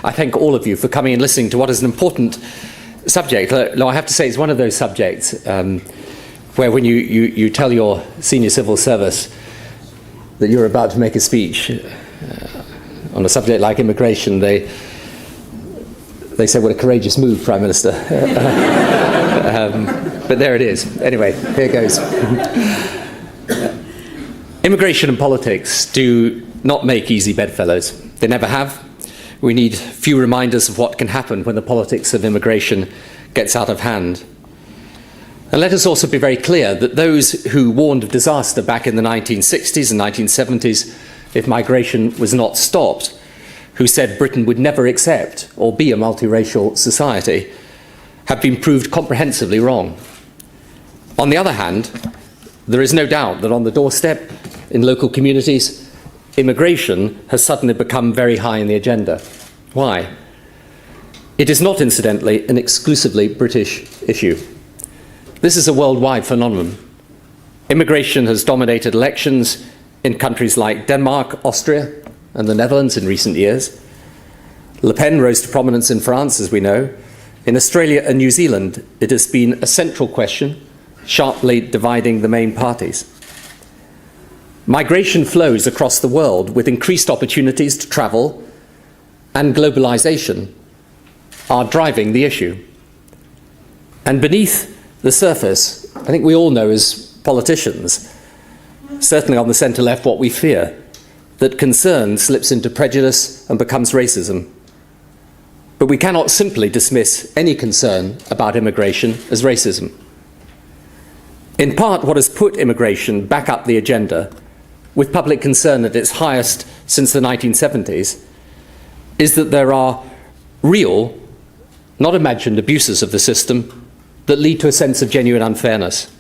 I thank all of you for coming and listening to what is an important subject. I have to say it's one of those subjects where when you tell your senior civil service that you're about to make a speech on a subject like immigration, they say, what a courageous move, Prime Minister. But there it is. Anyway, here goes. Immigration and politics do not make easy bedfellows. They never have. We need few reminders of what can happen when the politics of immigration gets out of hand. And let us also be very clear that those who warned of disaster back in the 1960s and 1970s if migration was not stopped, who said Britain would never accept or be a multiracial society, have been proved comprehensively wrong. On the other hand, there is no doubt that on the doorstep in local communities, immigration has suddenly become very high in the agenda. Why? It is not, incidentally, an exclusively British issue. This is a worldwide phenomenon. Immigration has dominated elections in countries like Denmark, Austria, and the Netherlands in recent years. Le Pen rose to prominence in France, as we know. In Australia and New Zealand, it has been a central question, sharply dividing the main parties. Migration flows across the world with increased opportunities to travel, and globalization are driving the issue. And beneath the surface, I think we all know as politicians, certainly on the centre-left, what we fear, that concern slips into prejudice and becomes racism. But we cannot simply dismiss any concern about immigration as racism. In part, what has put immigration back up the agenda, with public concern at its highest since the 1970s, is that there are real, not imagined, abuses of the system that lead to a sense of genuine unfairness.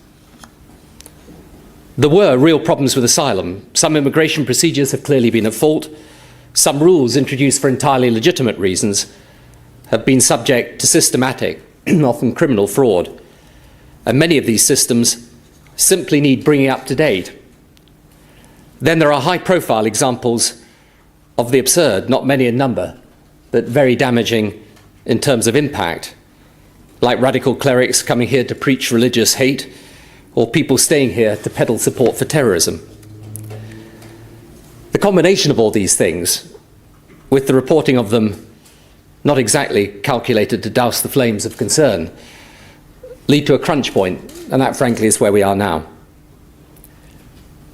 There were real problems with asylum. Some immigration procedures have clearly been at fault. Some rules introduced for entirely legitimate reasons have been subject to systematic, often criminal fraud. And many of these systems simply need bringing up to date. Then there are high-profile examples of the absurd, not many in number, but very damaging in terms of impact, like radical clerics coming here to preach religious hate, or people staying here to peddle support for terrorism. The combination of all these things, with the reporting of them not exactly calculated to douse the flames of concern, lead to a crunch point, and that, frankly, is where we are now.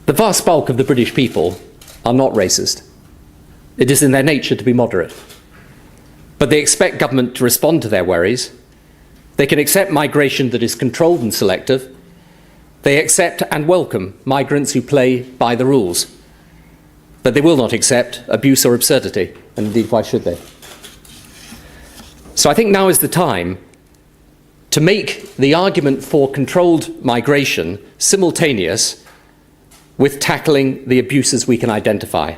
The vast bulk of the British people are not racist. It is in their nature to be moderate. But they expect government to respond to their worries. They can accept migration that is controlled and selective. They accept and welcome migrants who play by the rules. But they will not accept abuse or absurdity, and indeed, why should they? So I think now is the time to make the argument for controlled migration simultaneous with tackling the abuses we can identify.